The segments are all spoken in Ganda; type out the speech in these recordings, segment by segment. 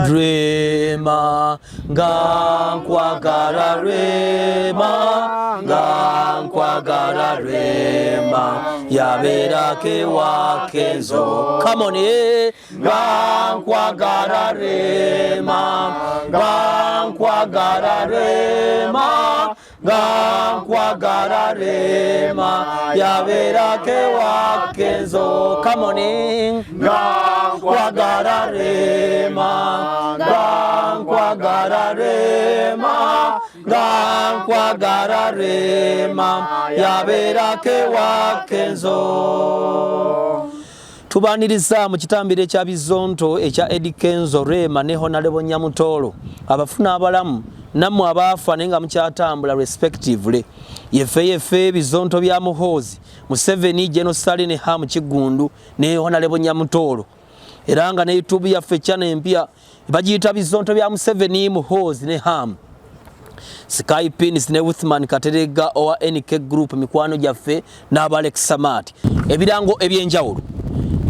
Rema, Gankwagara Rema, Gankwagara Rema, Yabera Kewa Kenzo. Come on, Gankwagara Rema, Gankwagara Rema, Gankwagara Rema, Yabera Kewa Kenzo. Come on in, Gankwagara Rema, Gankwagara Rema, Gankwagara Rema, Yabera Kewa Kenzo. Tubaniriza mu kitambiro ekya Bizonto ekya Eddie Kenzo Rema ne Honorable Nyamutolo abafuna abalamu nammwe abaafa nenga mukyatambula respectively yefe Bizonto bya Muhoozi Museveni Genocide ne Hamu Kigundu ne Honorable Nyamutolo era nga ne YouTube yaffe channel empya bagiyita Bizonto bya Museveni Muhoozi ne Hamu Skype ne Uthman Katerega owa NK Group mikwano gyaffe n'Alex Samati ebirango ebyenjawulo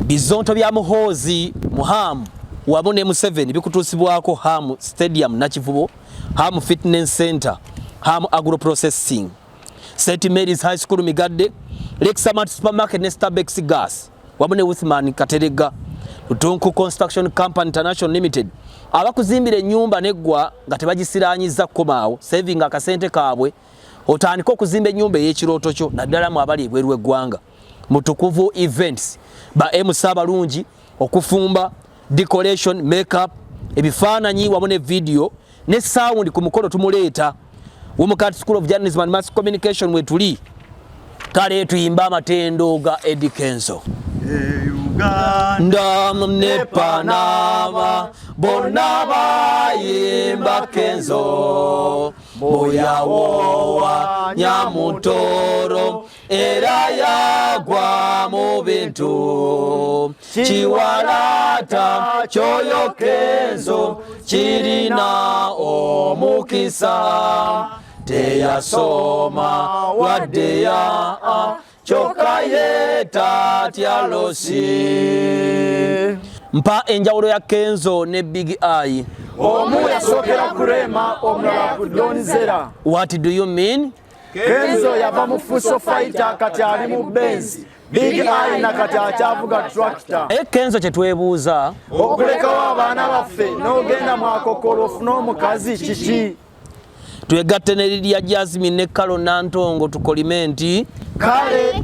Bizonto bya Muhoozi Muhamu wamu ne Museveni bikutuusibwako Hamu Stadium Nakivubo, Hamu Fitness Center, Hamu Agro Processing, St. Mary's High School Migadde, Lexamat Supermarket ne Starbucks Gas wamu ne Uthman Katerega, Lutonku Construction Company International Limited abakuzimbira ennyumba neggwa nga tebagisiranyiza komaawo saving akasente kaabwe otandika okuzimba ennyumba ey'ekirooto kyo naddala mu abali ebweru w'eggwanga. Mutukuvu Events ba Musa Balungi okufumba decoration makeup ebifaananyi wamu ne video ne sound ku mukolo tumuleeta Womukati School of Journalism and Mass Communication wetuli kale tuyimba amatendo ga Eddie Kenzo Ndam ne Panama bonaba yimba Kenzo Boyawowa Nyamutoro era yagwa mu bintu Chiwalata choyo Kenzo kirina omukisa teyasoma wadeya chokayeta tyalosi mpa enjawulo ya Kenzo ne Big Eye omu yasokera kurema omulala ku Donzera. What do you mean? Kenzo yava mu fuso fighter kati ali mu Benz Big Eye na kati akyavuga tractor. Kenzo kyetwebuuza okulekawo abaana baffe n'ogenda mwakokolo ofuna omukazi kiki twegatte ne Lydia Jasmine ne Kalo Nantongo tukolimenti kale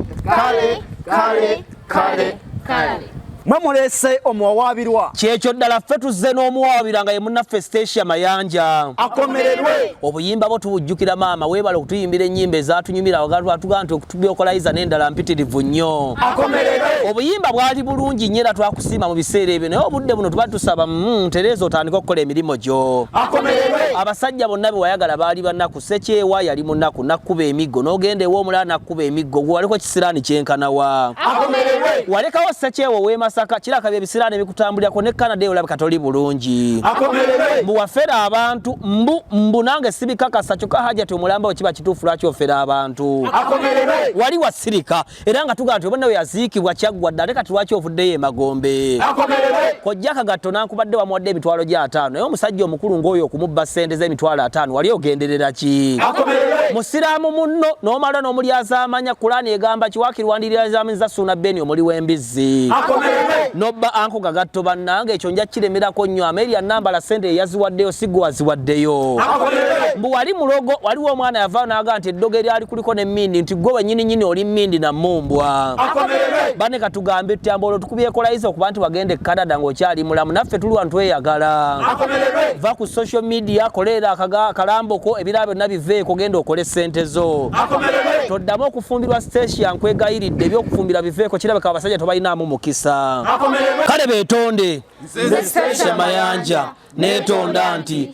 mwe mulese omuwawaabirwa kyekyo ddala ffe tuzze n'omuwawaabira nga ye munnaffe Stacia Mayanja akomererwe obuyimba bwo tubujjukira maama weebala okutuyimbira ennyimba ezatunyumira wagatuga nti okutubyokolaiza n'endala mpitirivu nnyo akomererwe obuyimba bwali bulungi nnyo era twakusiima mu biseera ebyo naye obudde buno tuba tusaba ntereeza otandika okukola emirimu gyo akomererwe abasajja bonna be wayagala baali bannaku Sekyewa yali munnaku nakkuba emiggo n'ogenda ew'omulala nakkuba emiggo gwe waliko kisiraani kyenkanawa akomererwe walekawo Sekyewa Masaka kiraka bye bisirane bikutambulirako ne Canada olaba katoli bulungi akomererwe mbu wafera abantu mbu nange sibikakasa kyokka Hajati omulamba okiba kituufu lwaki ofera abantu akomererwe wali wasirika era nga tugaa nti bonna we yaziikibwa kyaggwa ddala leka lwaki ovuddeyo emagombe akomererwe kojja Kagatto nankubadde wamuwadde emitwalo gya 5 naye omusajja omukulu ng'oyo okumubba ssente z'emitwalo 5 wali ogenderera ki akomererwe musiraamu munno n'omala n'omulyaza amanya Kulaani egamba kiwaakirwandirirazaamiza Ssuuna Beni omuli w'embizzi nobba anko Kagatto bannange ekyo nja kiremerako nnyo Amelia Nambala sente eyaziwaddeyo sigwe waziwaddeyo mbu wali mulogo waliwo omwana yavaayo n'agaa nti eddogo eryali kuliko ne mmindi nti gwe wennyini oli mmindi na mmumbwa bane katugambe tyambolo tukubyekolaiza okuba nti wagenda e Canada ng'okyali mulamu naffe tuli wantu tweyagala va ku social media koleera akalamboko ebirala byonna biveeko genda okole ssente zo toddamu okufumbirwa Stacia nkwegayiridde ebyokufumbira biveeko kirabika abasajja tobalinaamu mukisa kale beetonde Stacia Mayanja netonda nti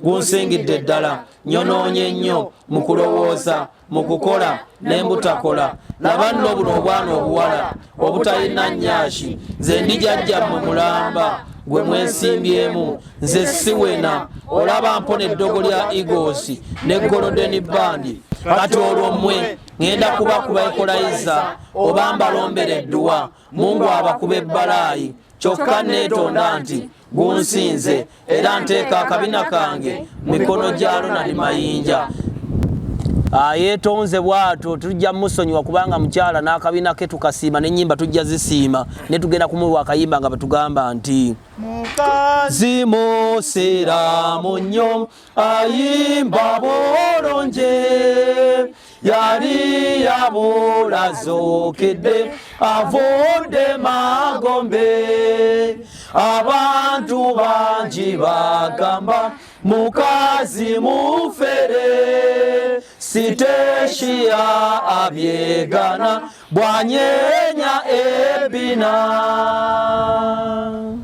gunsingidde ddala nyonoonye nnyo mu kulowooza mu kukola n'embutakola laba nno buno obwana obuwala obutalina nnyashi nze ndijajja mu mulamba gwe mwesimbyemu nze siwena olaba mpona eddogo lya Eagles ne Golden Band kati olwo mmwe ngenda kubakuba ekolaiza oba mbalombera edduwa Mungu abakuba ebbalayi kyokka neetonda nti gunsinze era nteeka akabina kange mikono gya Ronald Mayinja. Yeetonze bw'atyo tujja musonyiwa kubanga mukyala n'akabina ke tukasiima n'ennyimba tujja zisiima ne tugenda kumuwa akayimba nga batugamba nti mukazi musiraamu nnyo ayimba bulungi yali yabulazuukidde avudde Magombe abantu bangi bagamba mukazi mufere siteshiya abyegana bwanyenya ebina.